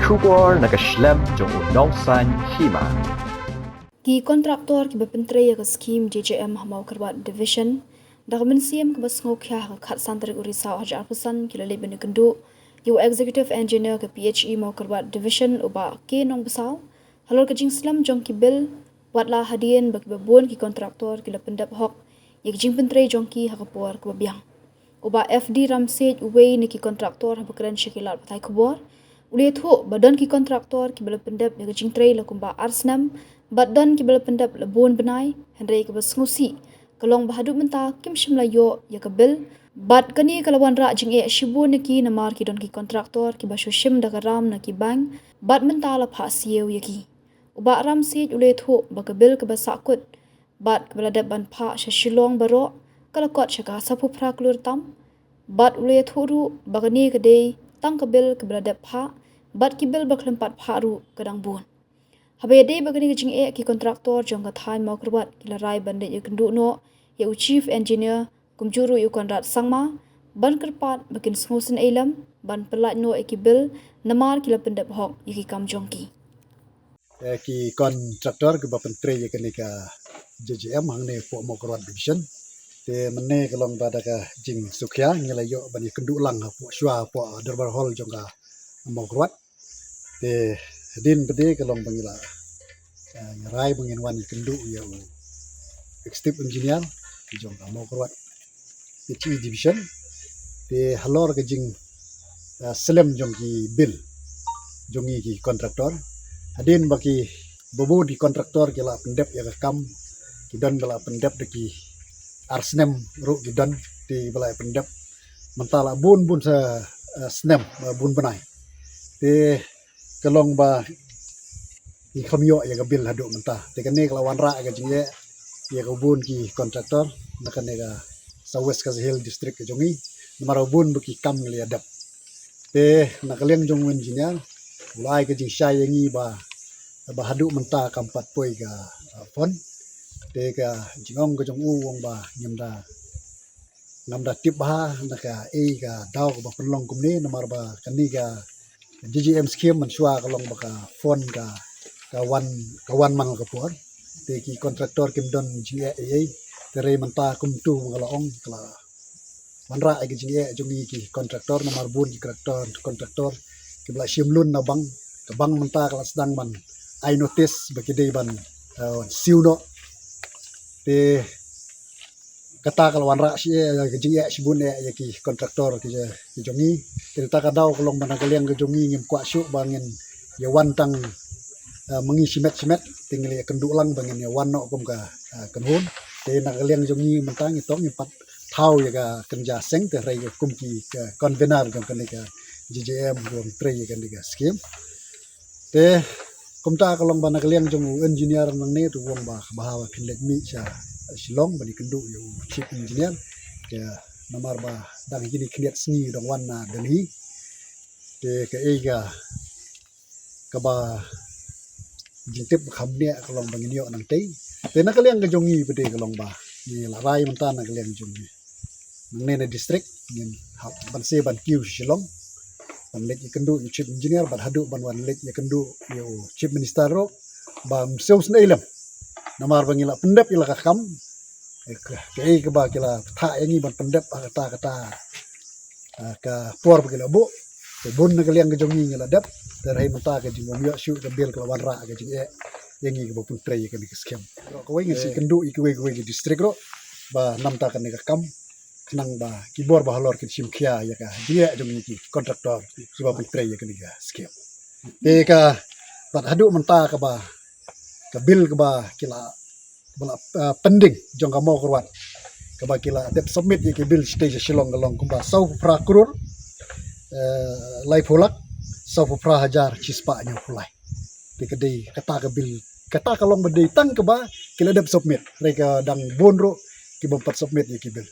Shubor nakaslem jong unong san hima. Ki kontraktor ki bepentrai ke skim JJM Hamau Kerbat Division dak mensiam ke basngok kya ke khat santar Urisa Hajar Pesan ki lele bene kendu yu executive engineer ke PHE Mau Kerbat Division uba ke nong besau halor ke jing slam jong ki bil watla hadien bak babon ki kontraktor ki lependap hok ye jing pentrai jong ki hakapor ke babiang uba FD Ramsej uwei ni ki kontraktor habakran syakilat patai kubor uliat ho badan ki kontraktor ki belependap ye jing trai lakumba arsnam badan ki belependap lebon benai hendrai ke basngusi kalong bahadu menta kim shimla yo ya kabil bad kani kalawan ra jing e shibu ne ki namar ki don ki kontraktor ki basu shim da ram na ki bang bad menta la pha sieu ya ki uba ram si ule tho bakabil ke basakut bad ke beladap ban pha shilong baro kalakot shaka sapu phra klur tam bad ule tho ru bagani ke dei tang kabil ke beladap pha bad ki bil baklempat pha ru kadang bun habe dei bagani ke jing e ki kontraktor jong ka thai mau kerbat ki larai bande ye kendu no ye chief engineer kumjuru yu konrat sangma ban kerpat bakin smusen elam ban pelat no ekibil namar ki lapendap hok ye kam jongki ki kontraktor ke bapentri ye kini ka JJM hang ne po mo korwan division te menne kalong pada ka jing sukya ngila yo bani kendu lang po shwa po derbar hall jongka mo korwat te din bede kalong bangila rai bangin wan kendu yo executive engineer jongka mo korwat PHE division te halor ke jing selem jongki bill jongi ki kontraktor adin baki bobo di kontraktor kila pendep ya kam kidan bala pendep deki arsnem ru kidan di bala pendep mentala bun bun sa snem bun benai te kelong ba i khamyo ya gabil hadu menta te kane kelawan ra ga jinge ya bun ki kontraktor nakane ga South West Hill district ke jongi namaro bun beki kam li adap te nakaleng jong engineer mulai ke jing syai yangi ba bahadu menta kampat poi ka fon te ka jingong ka jong u wong ba nyamda tip ba naka e ka daw ka ba penlong kumni namar ba kani ka JJM scheme man shwa ka long ba ka fon ka wan mang ka por te ki kontraktor kim don jinge e te re menta kum tu ngalaong kala manra ke jinge jongi ki kontraktor namar bun ki kontraktor ki bla shimlun na bang ka bang menta kala sedang man I notice bagi day ban siu no te kata kalau wanra si kejing ya si bun ya ki kontraktor ki jongi kita kadau kalau mana kalian ke jongi ngim kwa syuk bangin ya wan tang mengi simet tinggal ya kendu lang bangin ya wan no kum ka kenhun te nak kalian jongi mentang itong empat tau ya ka kerja seng te rai kum ki konvenar jong kan ka JJM jong tre ya kan ka scheme te kumta kalong bana kaliang jong engineer nang ne tu wong ba bahawa pinlek mi cha silong bani kendu yu chief engineer ke namar ba dang gini kliat sni dong wan na dani te ke ega ka ba jitip khamne kalong bangin yo nang tei te na kaliang ke jongi bede kalong ba ni la rai menta na kaliang jongi nang ne district ngin hab ban se ban kiu silong ban lek ikendu chief engineer ban hadu ban wan lek ikendu yo chief minister ro bam seus nailam namar bangila pendap ila kam ke ba kila tha yangi ban pendap kata ka por bangila bu te bun na kaliang jongi ngila dap te rai mata ke jingom yo shu ke bil kala wan ra ke jing yangi ke bopun tre ke ni skem ko wengi si kendu ikwe ke district ro ba namta kan ka kam nang ba kibor ba halor kin simkhia ya ka dia jong ni kontraktor sebab pentre ya kan ya skim te ka bat hadu menta ka ba ka bil ka ba kila bala pending jong ka mo korwat ka ba kila dep submit ya ke bil stage shilong galong kumba sau pra krur lai pholak sau pra hajar chispa nya pulai te ka dei kata ka bil kata ka long ba dei tang ka ba kila dep submit re ka dang bonro ki bompat submit ya ke bil